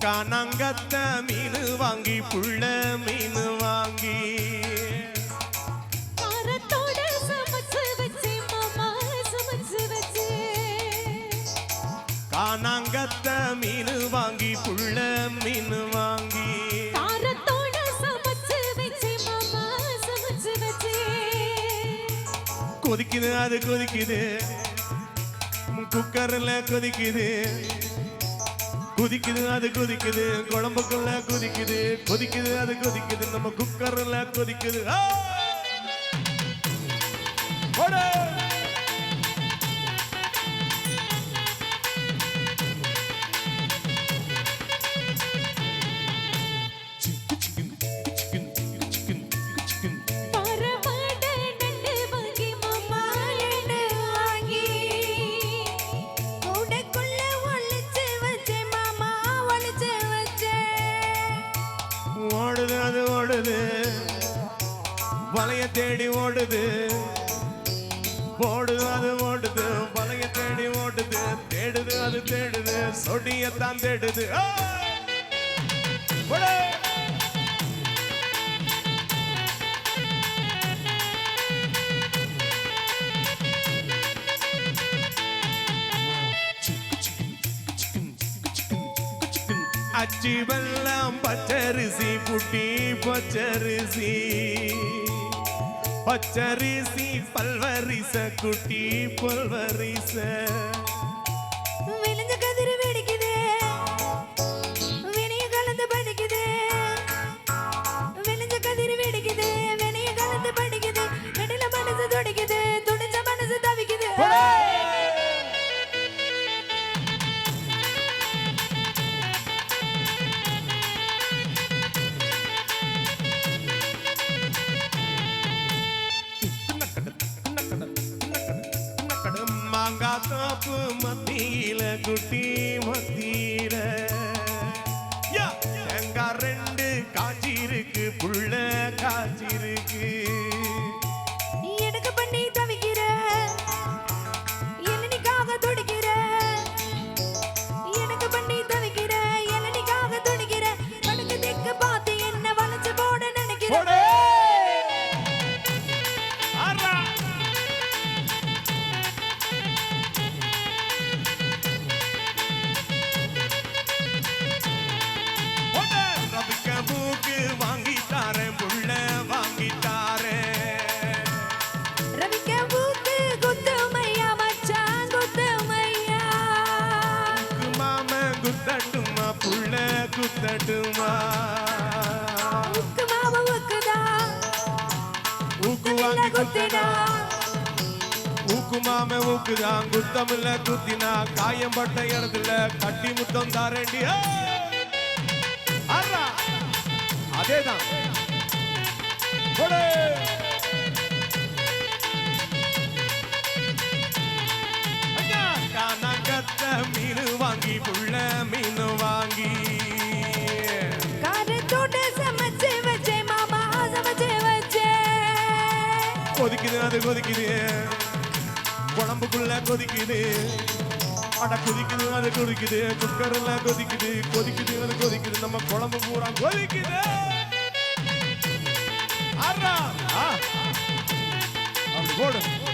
காணாங்கத்த மீன் வாங்கி புள்ள மீன் வாங்கி காரத்தோட சமைச்சு வச்சு மாமா சமைச்சு வச்சு காணாங்கத்த மீன் வாங்கி புள்ள மீன் வாங்கி காரத்தோட சமைச்சு வச்சு மாமா சமைச்சு வச்சு கொதிக்குது அது கொதிக்குது குக்கர்ல கொதிக்குது கொதிக்குது அது கொதிக்குது குழம்புக்குள்ள கொதிக்குது கொதிக்குது அது கொதிக்குது நம்ம குக்கர்ல கொதிக்குது ஓடுது அது ஓடுது வலைய தேடி ஓடுது ஓடுது அது ஓடுது வலைய தேடி ஓடுது தேடுது அது தேடுது சொடியத்தான் தேடுது அச்சி வெல்லம் பச்சரிசி புட்டி பச்சரிசி பச்சரிசி பல்வரிச குட்டி பல்வரிச விழுந்த கதிர் வெடிக்குது வினைய கலந்து படிக்குது விழுந்த கதிர் வெடிக்குது வினைய கலந்து படிக்குது நடுல மனசு துடிக்குது துடிச்ச மனசு தவிக்குது மாங்காத்தோப்பு மத்தியில குட்டி மத்தியில தேங்காய் ரெண்டு காய்ச்சிருக்கு புள்ள காய்ச்சிருக்கு எனக்கு பண்ணி தவிக்கிற இளநிக்காக துடிக்கிற எனக்கு பண்ணி தவிக்கிற இளநிக்காக துடிக்கிற வடக்கு தெற்கு பார்த்து என்ன வளைச்சு போட நினைக்கிற குத்தட்டுமா உக்கு மாமா உக்குதா உக்கு வாங்கி குத்தினா உக்கு மாம உக்குதான் குத்தமில்ல குத்தினா காயம் பட்ட இடத்துல கட்டி முத்தம் தாரண்டி அதேதான் காணாங்கத்த மீன் வாங்கி புள்ள மீன் வாங்கி காரத்தோட சமைச்சு வச்சே மாமா சமைச்சு வச்சே கொதிக்குது அது கொதிக்குது குழம்புக்குள்ள கொதிக்குது அட கொதிக்குது அது கொதிக்குது குக்கர்ல கொதிக்குது கொதிக்குது அது கொதிக்குது நம்ம குழம்பு பூரா கொதிக்குது அப்படி போடு